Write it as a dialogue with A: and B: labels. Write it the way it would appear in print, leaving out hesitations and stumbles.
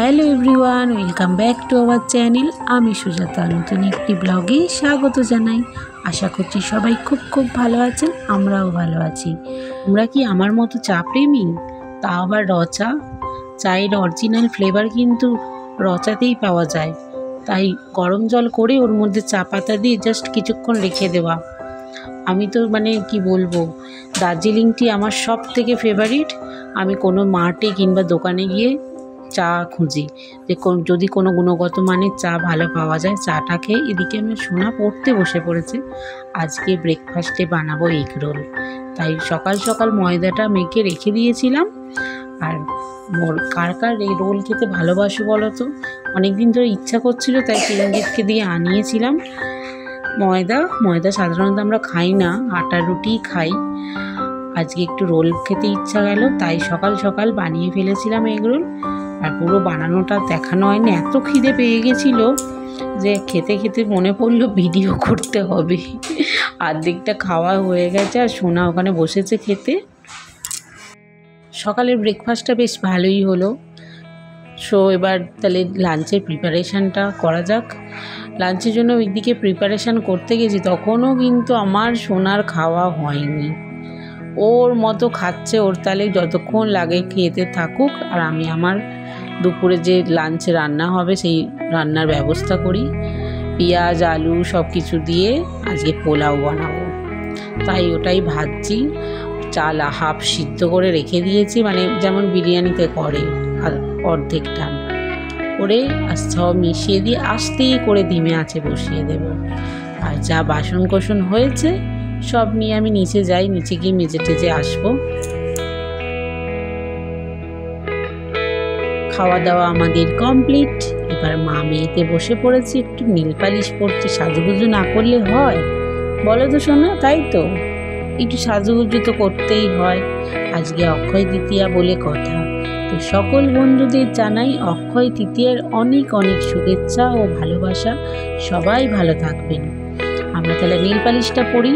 A: Hello everyone, welcome back to our channel. আমি সুজাতা নতুন একটি ব্লগে স্বাগত জানাই। আশা করছি সবাই খুব খুব ভালো আছেন, আমরাও ভালো আছি। তোমরা কি আমার মতো চা প্রেমী? তা আবার র চা? চায়ের অরিজিনাল ফ্লেভার কিন্তু র চাতেই পাওয়া যায়। তাই গরম জল করে ওর মধ্যে চা পাতা দিয়ে জাস্ট কিছুক্ষণ রেখে দেওয়া। আমি তো কি বলবো, দার্জিলিং টি আমার সব থেকে ফেভারিট। আমি কোনো মার্টে কিংবা দোকানে গিয়ে চা খুঁজি যে যদি কোনো গুণগত মানের চা ভালো পাওয়া যায়, চাটা খেয়ে। এদিকে আমি সোনা পড়তে বসে পড়েছে। আজকে ব্রেকফাস্টে বানাবো এগ রোল। তাই সকাল সকাল ময়দাটা মেখে রেখে দিয়েছিলাম। আর কার কার এই রোল খেতে ভালোবাসো বলো তো? অনেকদিন ধরে ইচ্ছা করছিল, তাই চিরঞ্জিতকে দিয়ে আনিয়েছিলাম ময়দা সাধারণত আমরা খাই না, আটার রুটি খাই। আজকে একটু রোল খেতে ইচ্ছা গেল, তাই সকাল সকাল বানিয়ে ফেলেছিলাম এগ রোল। আর পুরো বানানোটা দেখানো হয়নি, এত খিদে পেয়ে গেছিলো যে খেতে খেতে মনে পড়লো ভিডিও করতে হবে। অর্ধেকটা খাওয়া হয়ে গেছে আর সোনা ওখানে বসেছে খেতে। সকালের ব্রেকফাস্টটা বেশ ভালোই হলো। সো এবার তাহলে লাঞ্চের প্রিপারেশানটা করা যাক। লাঞ্চের জন্য ওইদিকে প্রিপারেশান করতে গেছি, তখনও কিন্তু আমার সোনার খাওয়া হয়নি। ওর মতো খাচ্ছে, ওর তালে যতক্ষণ লাগে খেতে থাকুক, আর আমি আমার দুপুরে যে লাঞ্চে রান্না হবে সেই রান্নার ব্যবস্থা করি। পেঁয়াজ আলু সব কিছু দিয়ে আজকে পোলাও বানাবো, তাই ওটাই ভাজছি। চাল হাফ সিদ্ধ করে রেখে দিয়েছি, যেমন বিরিয়ানিতে করে, আর অর্ধেকটা করে সব মিশিয়ে দিয়ে আস্তে করে ধিমে আঁচে বসিয়ে দেব। আর যা বাসন কোসন হয়েছে সব নিয়ে আমি নিচে যাই, নিচে গিয়ে মেজে টেজে আসবো। খাওয়া দাওয়া আমাদের কমপ্লিট। এবার মা মেয়েতে বসে পড়েছি, একটু নীল পালিশ পরছি। সাজুগুজু না করলে হয় বলো তো সোনা? তাই তো, একটু সাজুগুজু তো করতেই হয়। আজকে অক্ষয় তৃতীয়া বলে কথা, তো সকল বন্ধুদের জানাই অক্ষয় তৃতীয়ার অনেক অনেক শুভেচ্ছা ও ভালোবাসা। সবাই ভালো থাকবেন। আমরা তাহলে নীল পালিশটা পরি।